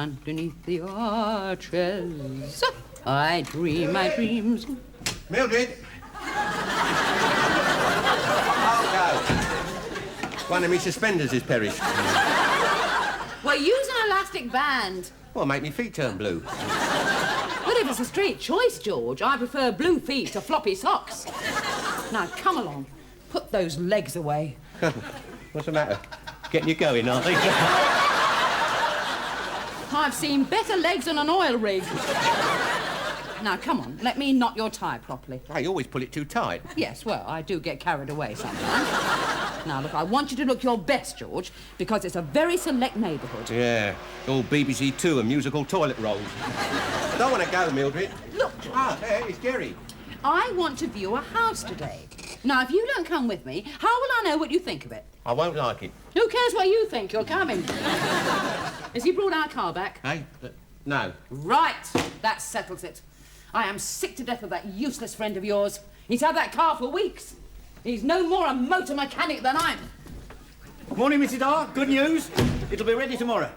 underneath the arches. I dream my dreams. Mildred! Oh, no. One of my suspenders is perished. Well, use an elastic band. Well, make me feet turn blue. But if it's a straight choice, George, I prefer blue feet to floppy socks. Now, come along. Put those legs away. What's the matter? Getting you going, are they? I've seen better legs on an oil rig. Now, come on, let me knot your tie properly. I always pull it too tight. Yes, well, I do get carried away sometimes. Now, look, I want you to look your best, George, because it's a very select neighbourhood. Yeah, all BBC Two and musical toilet rolls. I don't want to go, Mildred. Look, Ah, hey, it's Jerry. I want to view a house today. Now, if you don't come with me, how will I know what you think of it? I won't like it. Who cares what you think? You're coming. Has he brought our car back? Hey? No. Right, that settles it. I am sick to death of that useless friend of yours. He's had that car for weeks. He's no more a motor mechanic than I am. Morning, Mrs. R. Good news. It'll be ready tomorrow.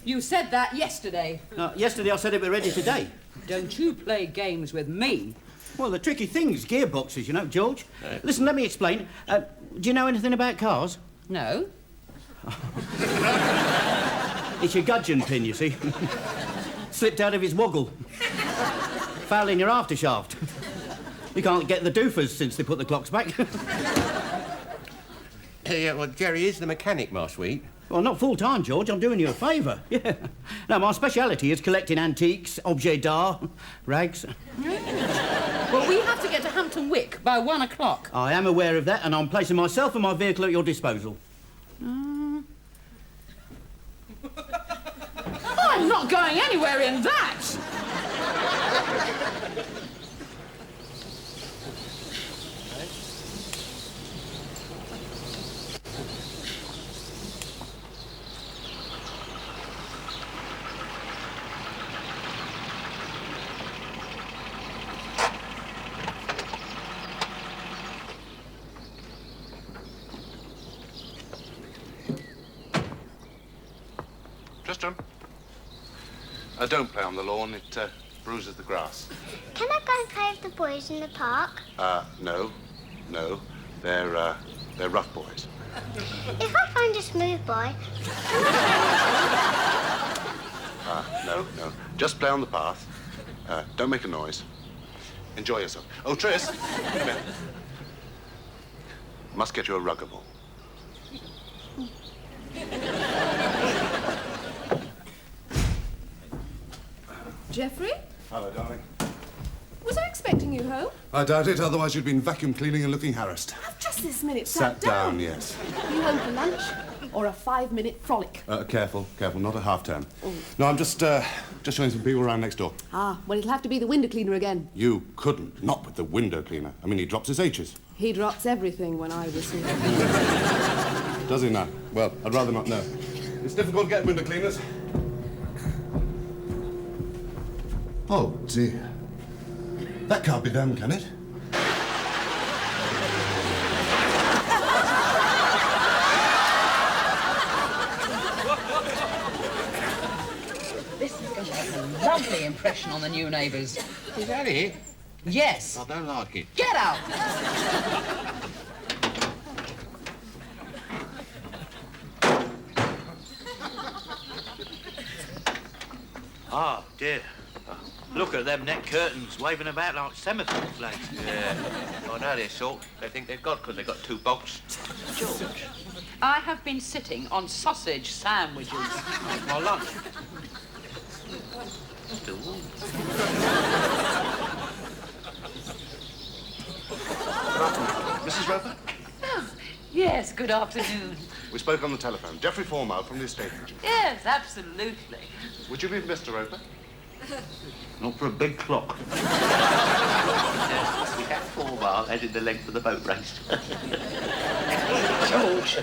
You said that yesterday. Yesterday I said it'll be ready today. Don't you play games with me. Well, the tricky thing's gearboxes, you know, George. Listen, let me explain. Do you know anything about cars? No. It's your gudgeon pin, you see. Slipped out of his woggle. Foul in your aftershaft. You can't get the doofers since they put the clocks back. Yeah, well, Jerry is the mechanic, my sweet. Well, not full-time, George. I'm doing you a favour. Yeah. Now, my speciality is collecting antiques, objets d'art, rags. Well, we have to get to Hampton Wick by 1 o'clock. I am aware of that, and I'm placing myself and my vehicle at your disposal. I'm not going anywhere in that. Tristram. Don't play on the lawn, it bruises the grass. Can I go and play with the boys in the park? No. They're rough boys. If I find a smooth boy... No. Just play on the path. Don't make a noise. Enjoy yourself. Oh, Tris, come here. Must get you a rugger ball. Geoffrey? Hello, darling. Was I expecting you home? I doubt it, otherwise you'd been vacuum cleaning and looking harassed. I've just this minute Sat down, yes. You home for lunch or a 5-minute frolic? Careful, not a half-turn. No, I'm just showing some people around next door. Ah, well, it'll have to be the window cleaner again. You couldn't, not with the window cleaner. I mean, he drops his H's. He drops everything when I whistle. Does he now? Well, I'd rather not know. It's difficult getting window cleaners. Oh, dear. That can't be them, can it? This is going to make a lovely impression on the new neighbours. Is that it? Yes. I don't like it. Get out! Ah, dear. Look at them net curtains waving about like cemetery flags. Yeah. I know they're sort. They think they're God because they've got 2 bolts. George, I have been sitting on sausage sandwiches. My lunch. Still warm. Mrs. Roper? Oh, yes, good afternoon. We spoke on the telephone. Geoffrey Formile from the estate agent. Yes, absolutely. Would you be Mr. Roper? Not for a big clock. We had 4 miles, as in the length of the boat race. George.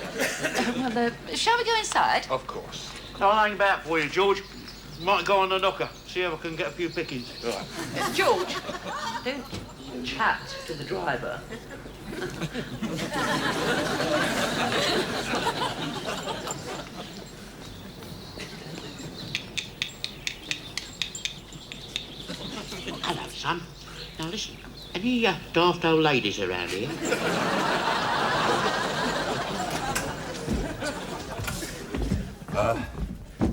Well, shall we go inside? Of course. I'll hang about for you, George. Might go on the knocker, see if I can get a few pickings. Right. George, don't chat to the driver. Any daft old ladies around here?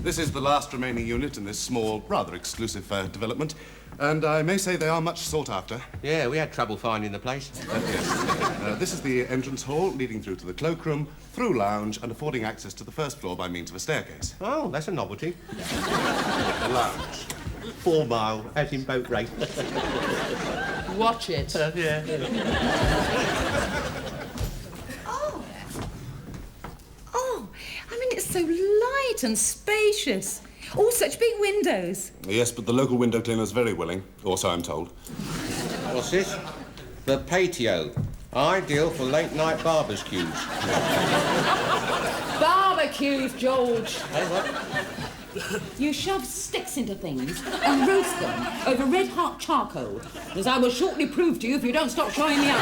This is the last remaining unit in this small, rather exclusive development, and I may say they are much sought after. Yeah, we had trouble finding the place. Yes. This is the entrance hall leading through to the cloakroom, through lounge, and affording access to the first floor by means of a staircase. Oh, that's a novelty. The lounge. 4 mile, as in boat race. Watch it. Yeah. Oh, I mean, it's so light and spacious. All such big windows. Yes, but the local window cleaner's very willing, or so I'm told. What's this? The patio. Ideal for late-night barbecues. Barbecues, George. You shove sticks into things and roast them over red-hot charcoal, as I will shortly prove to you if you don't stop showing me up.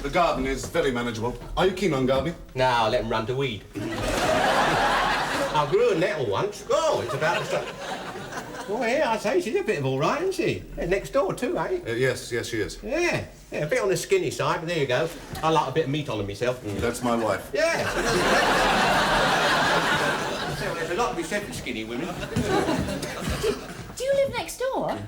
The garden is very manageable. Are you keen on gardening? Now, let him run to weed. I grew a nettle once. Oh, it's about to start. Well, yeah, I'd say she's a bit of all right, isn't she? Yeah, next door, too, eh? Yes, she is. Yeah, a bit on the skinny side, but there you go. I like a bit of meat on her myself. That's my wife. Yeah. So, there's a lot to be said for skinny women. Do you live next door?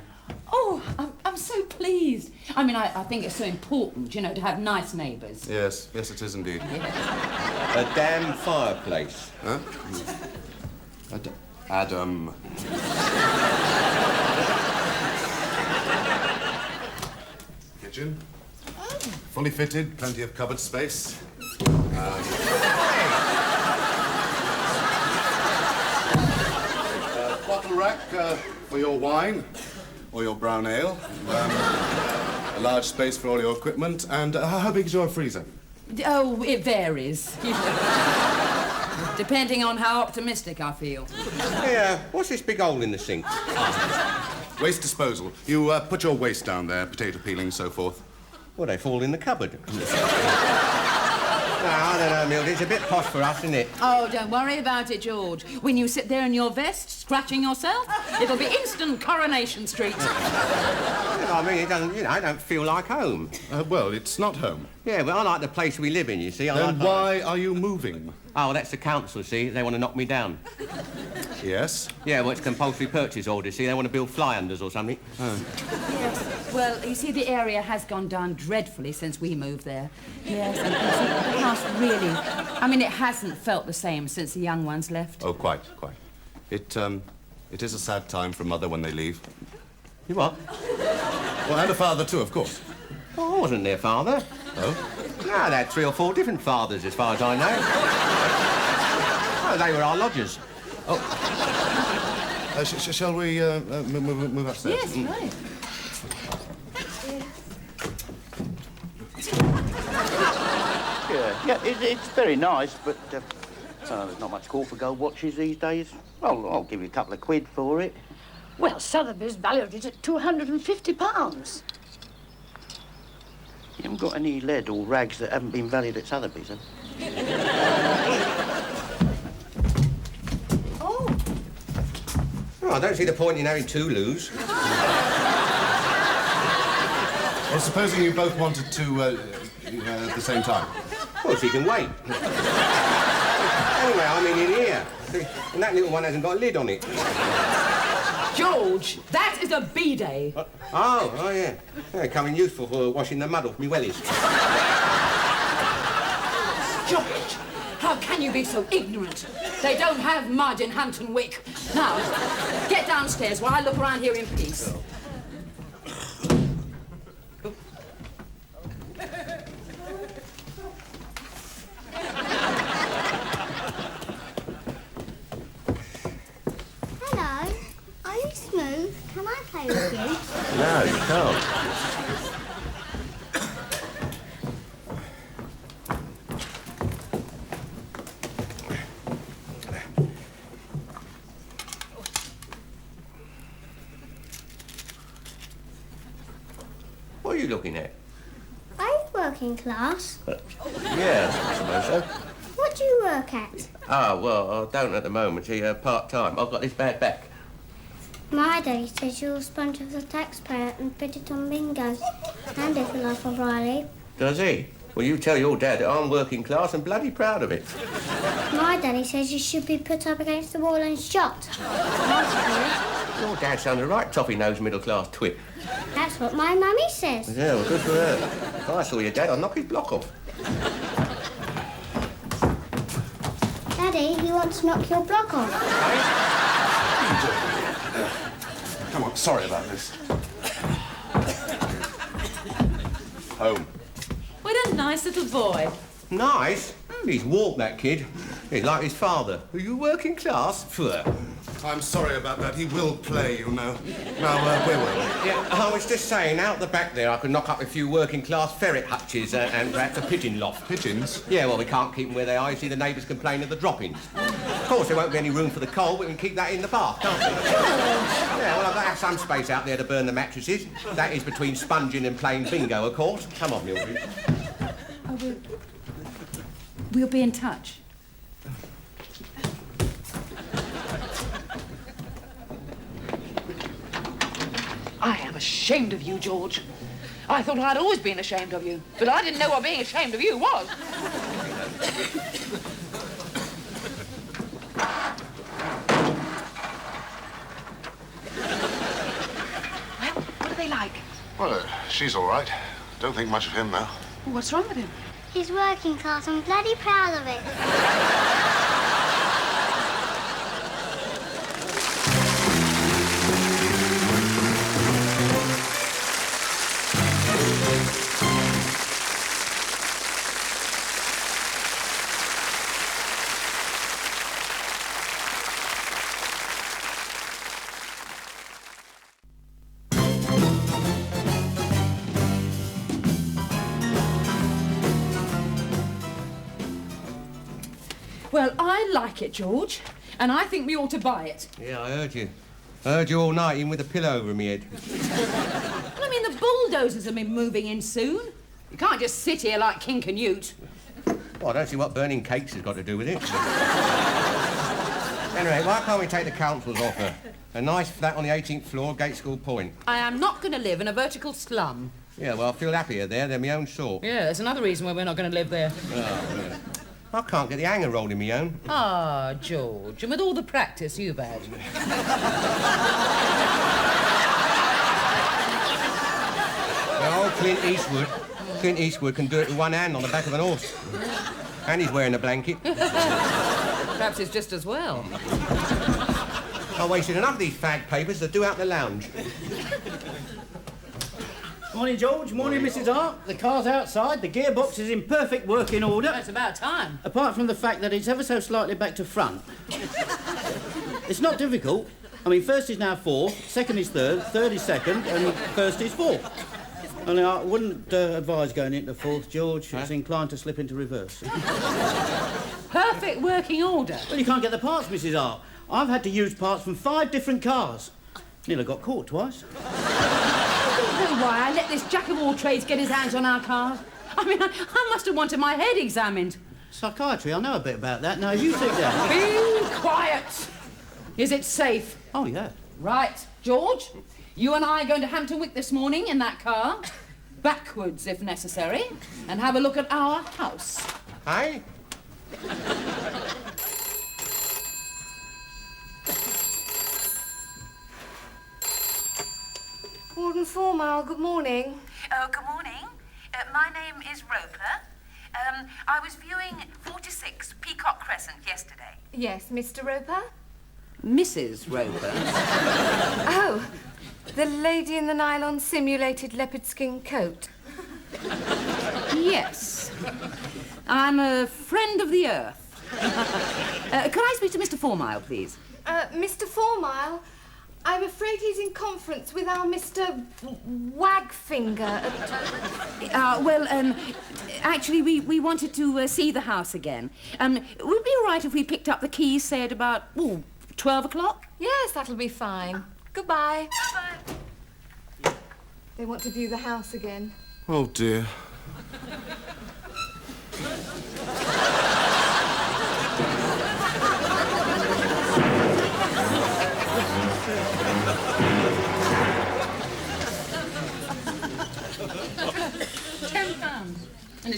Oh, I'm so pleased. I mean, I think it's so important, you know, to have nice neighbours. Yes, it is indeed. A damn fireplace. Huh? Adam. Kitchen. Fully fitted, plenty of cupboard space. Bottle rack for your wine or your brown ale. A large space for all your equipment. And how big is your freezer? Oh, it varies. Depending on how optimistic I feel. Yeah, what's this big hole in the sink? Waste disposal. You put your waste down there, potato peeling, so forth. Well, they fall in the cupboard. No, I don't know, Mildred. It's a bit posh for us, isn't it? Oh, don't worry about it, George. When you sit there in your vest, scratching yourself, it'll be instant Coronation Street. I mean, it doesn't, I don't feel like home. Well, it's not home. Yeah, well, I like the place we live in, you see. Then why are you moving? Oh, that's the council, see. They want to knock me down. Yes? Yeah, well, it's compulsory purchase order, see. They want to build fly-unders or something. Oh. Yes. Well, you see, the area has gone down dreadfully since we moved there. Yes, and you see, the house really... I mean, it hasn't felt the same since the young ones left. Oh, quite. It is a sad time for a mother when they leave. You what? Well, and a father, too, of course. Oh, I wasn't their father. Oh? No, they had 3 or 4 different fathers, as far as I know. Oh, they were our lodgers. Oh. Shall we move upstairs? Yes, right. Yeah, it's very nice, but there's not much call for gold watches these days. I'll give you a couple of quid for it. Well, Sotheby's valued it at £250. You haven't got any lead or rags that haven't been valued at Sotheby's, have you? Oh, I don't see the point in having 2 loos. Well, supposing you both wanted to at the same time. Well, she can wait. Anyway, I mean in here. And that little one hasn't got a lid on it. George, that is a bidet. Oh, yeah. Coming useful for washing the mud off me wellies. George, how can you be so ignorant? They don't have mud in Hampton Wick. Now, get downstairs while I look around here in peace. Hello. Are you smooth? Can I play with you? No, you can't. What are you looking at? Are you working class? Yeah, I suppose so. What do you work at? Ah, well, I don't at the moment. See, part-time. I've got this bad back. My daddy says you're a sponge of the taxpayer and put it on bingo. Handy for life of Riley. Does he? Well, you tell your dad that I'm working class and bloody proud of it. My daddy says you should be put up against the wall and shot. Your dad sounds a right toffee-nosed middle-class twit. That's what my mummy says. Yeah, well, good for her. If I saw your dad, I'd knock his block off. Daddy, he wants to knock your block off. Come on, sorry about this. Home. What a nice little boy. Nice? He's walked, that kid. He's like his father. Are you working class? Pfft. I'm sorry about that. He will play, you know. Now, where were we? Yeah, I was just saying, out the back there, I could knock up a few working-class ferret hutches and perhaps a pigeon loft. Pigeons? Yeah, well, we can't keep them where they are. You see, the neighbours complain of the droppings. Of course, there won't be any room for the coal, but we can keep that in the bath, can't we? Yeah, well, I've got to have some space out there to burn the mattresses. That is between sponging and playing bingo, of course. Come on, Mildred. Oh, we'll be in touch. I am ashamed of you, George. I thought I'd always been ashamed of you, but I didn't know what being ashamed of you was. Well, what are they like? Well, she's all right. Don't think much of him, though. Well, what's wrong with him? He's working class. I'm bloody proud of it. Well, I like it, George, and I think we ought to buy it. Yeah, I heard you. I heard you all night, even with a pillow over my head. Well, I mean, the bulldozers have been moving in soon. You can't just sit here like King Canute. Well, I don't see what burning cakes has got to do with it. Anyway, why can't we take the council's offer? A nice flat on the 18th floor, Gate School Point. I am not going to live in a vertical slum. Yeah, well, I feel happier there. They're my own sort. Yeah, that's another reason why we're not going to live there. Oh, yeah. I can't get the hanger rolled in my own. Ah, George, and with all the practice you've had. Well, old Clint Eastwood can do it with one hand on the back of an horse. And he's wearing a blanket. Perhaps it's just as well. I wasted enough of these fag papers to do out the lounge. Morning, George. Morning, Mrs. Hart. The car's outside. The gearbox is in perfect working order. That's about time. Apart from the fact that it's ever so slightly back to front. It's not difficult. I mean, first is now fourth, second is third is second, and first is fourth. Only I wouldn't advise going into fourth, George. It's inclined to slip into reverse. Perfect working order. Well, you can't get the parts, Mrs. Hart. I've had to use parts from 5 different cars. Nearly got caught twice. I don't know why I let this jack-of-all-trades get his hands on our cars. I mean, I must have wanted my head examined. Psychiatry, I know a bit about that. Now, you sit down. Be quiet. Is it safe? Oh, yeah. Right, George. You and I are going to Hampton Wick this morning in that car. Backwards, if necessary. And have a look at our house. Hey? Warden 4 Mile, good morning. Oh, good morning. My name is Roper. I was viewing 46 Peacock Crescent yesterday. Yes, Mr. Roper? Mrs. Roper. Oh, the lady in the nylon simulated leopard skin coat. Yes. I'm a friend of the earth. Could I speak to Mr. 4 Mile, please? Mr. 4 Mile, I'm afraid he's in conference with our Mr. Wagfinger. Actually, we wanted to see the house again. Would it be all right if we picked up the keys, say, at about, 12 o'clock? Yes, that'll be fine. Goodbye. Bye. They want to view the house again. Oh, dear.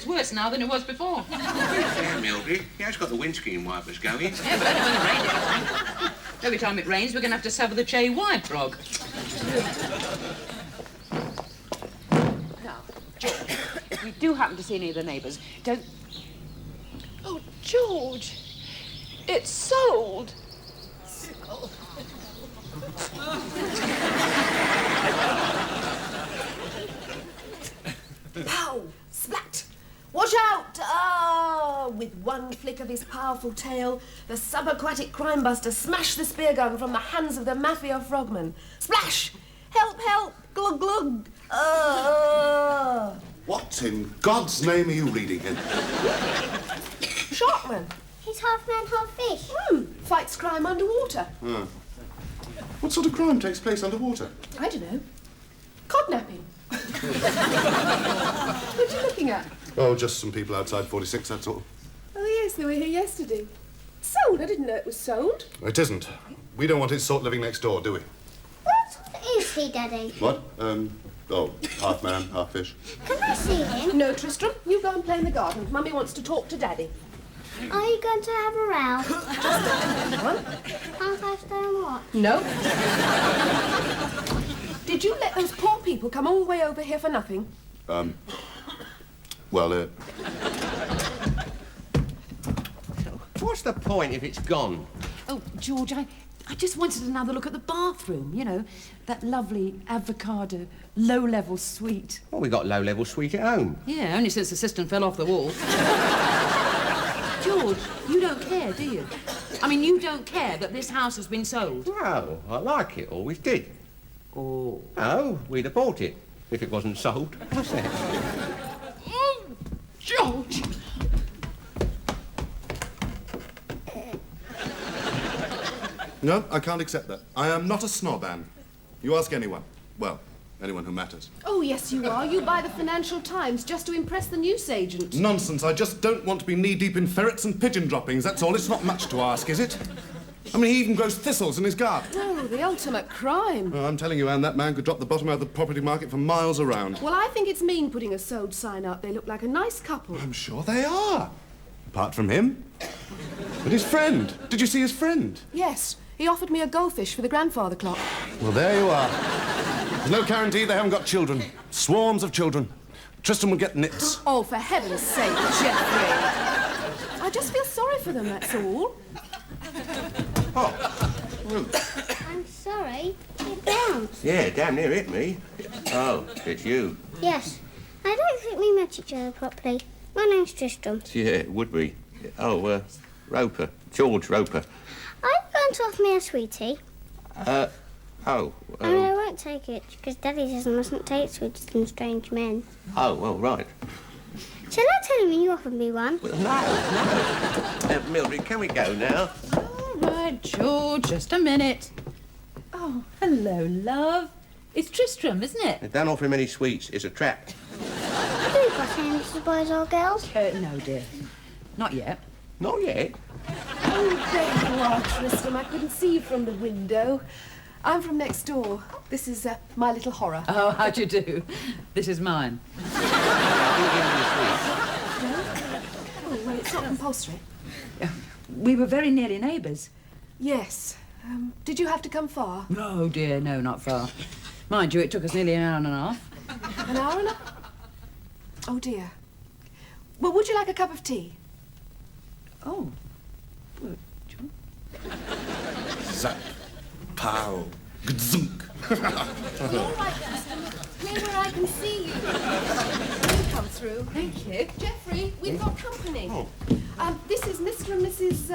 it's worse now than it was before. Yeah, Mildred. He has got the windscreen wipers going. Yeah, but only when it rains, it doesn't. Every time it rains, we're going to have to suffer the Che wide frog. Now, George, if we do happen to see any of the neighbours, don't... Oh, George, it's sold. Pow! Splat! Watch out! Ah! With one flick of his powerful tail, the subaquatic crime buster smashed the spear gun from the hands of the mafia frogman. Splash! Help, help! Glug, glug! What in God's name are you reading in? Sharkman. He's half man, half fish. Fights crime underwater. What sort of crime takes place underwater? I don't know. Codnapping. What are you looking at? Oh, just some people outside 46, that's all. Oh, yes, they were here yesterday. Sold? I didn't know it was sold. It isn't. We don't want his sort living next door, do we? What is he, Daddy? What? Half man, half fish. Can I see him? No, Tristram. You go and play in the garden. Mummy wants to talk to Daddy. Are you going to have a row? What? Can't I stay and watch? No. Did you let those poor people come all the way over here for nothing? What's the point if it's gone? Oh, George, I just wanted another look at the bathroom, you know, that lovely avocado low-level suite. Well, we got low-level suite at home. Yeah, only since the cistern fell off the wall. George, you don't care, do you? I mean, you don't care that this house has been sold? No, I like it, always did. Oh. Oh, we'd have bought it if it wasn't sold. What's that? Oh, George! No, I can't accept that. I am not a snob, Anne. You ask anyone. Well, anyone who matters. Oh, yes, you are. You buy the Financial Times just to impress the newsagent. Nonsense. I just don't want to be knee-deep in ferrets and pigeon droppings, that's all. It's not much to ask, is it? I mean, he even grows thistles in his garden. Oh, the ultimate crime. Oh, I'm telling you, Anne, that man could drop the bottom out of the property market for miles around. Well, I think it's mean putting a sold sign up. They look like a nice couple. I'm sure they are. Apart from him. But his friend. Did you see his friend? Yes. He offered me a goldfish for the grandfather clock. Well, there you are. There's no guarantee they haven't got children. Swarms of children. Tristan will get nits. Oh, for heaven's sake, Geoffrey. I just feel sorry for them, that's all. Oh. I'm sorry. It bounced. Yeah, damn near hit me. Oh, it's you. Yes. I don't think we met each other properly. My name's Tristram. Yeah, it would be. Oh, Roper. George Roper. Are you going to offer me a sweetie? I won't take it, because Daddy says I mustn't take sweeties from strange men. Oh, well, right. Shall I tell him you offered me one? Well, no. Mildred, can we go now? All right, George, just a minute. Oh, hello, love. It's Tristram, isn't it? Don't offer him any sweets. It's a trap. Have you got any little boys or girls? No, dear. Not yet. Not yet? Oh, there you are, Tristram. I couldn't see you from the window. I'm from next door. This is my little horror. Oh, how'd you do? This is mine. No? Oh, well, it's not compulsory. We were very nearly neighbours. Yes. Did you have to come far? No, dear, no, not far. Mind you, it took us nearly an hour and a half. An hour and a... Oh, dear. Well, would you like a cup of tea? Oh. Zap. Pow. Gdzunk. All right, Tristram. Play where I can see you. You come through. Thank you. Geoffrey, we've got company. Oh. This is Mr. and Mrs.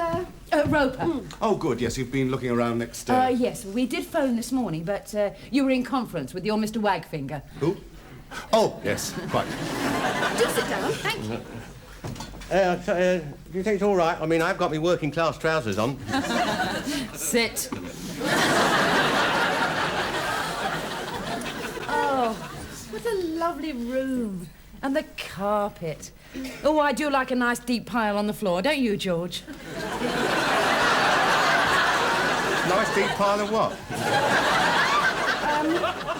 Roper. Oh, good. Yes, you've been looking around next... Yes, we did phone this morning, but you were in conference with your Mr. Wagfinger. Who? Oh, yes, quite. Do sit down. Thank you. Do you think it's all right? I mean, I've got my working class trousers on. Sit. Oh, what a lovely room. And the carpet. Oh, I do like a nice deep pile on the floor, don't you, George? Nice deep pile of what?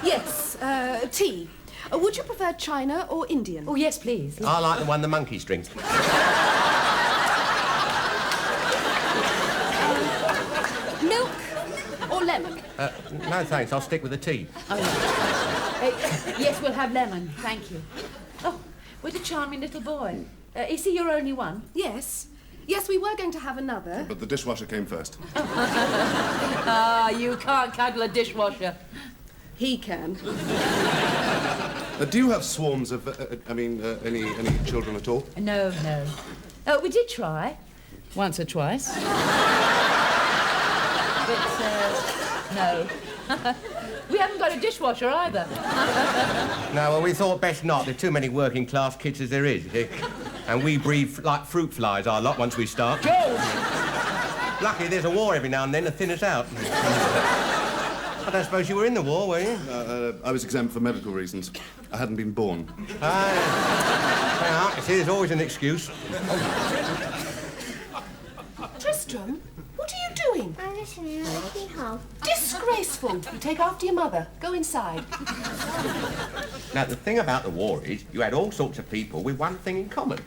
Yes, tea. Would you prefer China or Indian? Oh, yes, please. I like the one the monkey strings. Milk or lemon? No, thanks. I'll stick with the tea. Yes, we'll have lemon. Thank you. Oh, what a charming little boy. Is he your only one? Yes. Yes, we were going to have another. But the dishwasher came first. Ah, you can't cuddle a dishwasher. He can. Do you have swarms of, any children at all? No, no. Oh, we did try. Once or twice. But, no. We haven't got a dishwasher either. No, well, we thought best not. There are too many working-class kids as there is, you see. And we breathe like fruit flies, our lot, once we start. George! Lucky there's a war every now and then to thin us out. I don't suppose you were in the war, were you? I was exempt for medical reasons. I hadn't been born. Yeah, you see, there's always an excuse. Tristram, what are you doing? I'm listening at the keyhole. Disgraceful. You take after your mother. Go inside. Now, the thing about the war is you had all sorts of people with one thing in common.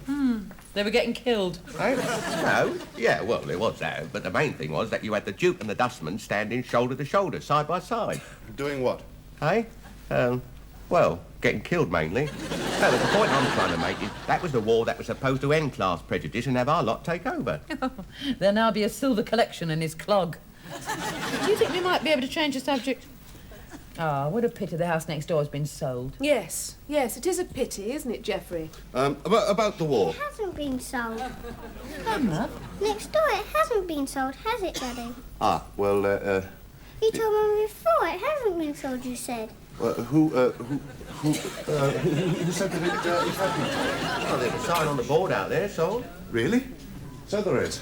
They were getting killed. Eh? No? Yeah, well, there was that. But the main thing was that you had the Duke and the dustman standing shoulder to shoulder, side by side. Doing what? Eh? Well, getting killed mainly. No, but the point I'm trying to make is that was the war that was supposed to end class prejudice and have our lot take over. There'll now be a silver collection in his clog. Do you think we might be able to change the subject? Ah, what a pity the house next door has been sold. Yes, yes, it is a pity, isn't it, Geoffrey? About the war. It hasn't been sold. Emma? Next door, it hasn't been sold, has it, Daddy? Ah, well, You told Mum before it hasn't been sold, you said. who said that it hadn't? Well, there's a sign on the board out there, sold. Really? So there is.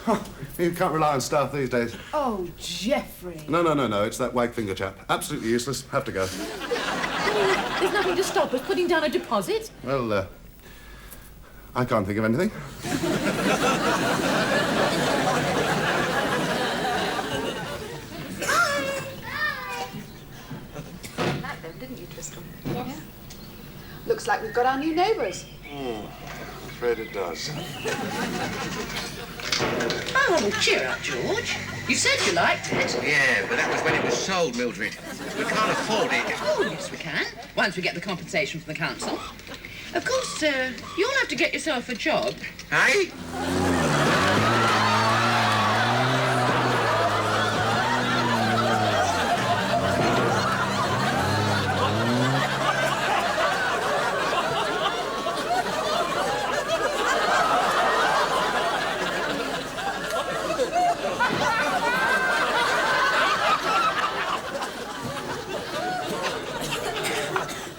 You can't rely on staff these days. Oh, Geoffrey. No, it's that wag finger chap. Absolutely useless. Have to go. There's nothing to stop us putting down a deposit. Well, I can't think of anything. Like them, didn't you, Tristram? Yes. Looks like we've got our new neighbours. I'm afraid it does. Oh, well, cheer up, George. You said you liked it. Yeah, but that was when it was sold, Mildred. We can't afford it. Oh, yes, we can. Once we get the compensation from the council. Of course, you'll have to get yourself a job. Hey?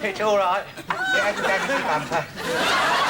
It's all right. It hasn't damaged the bumper.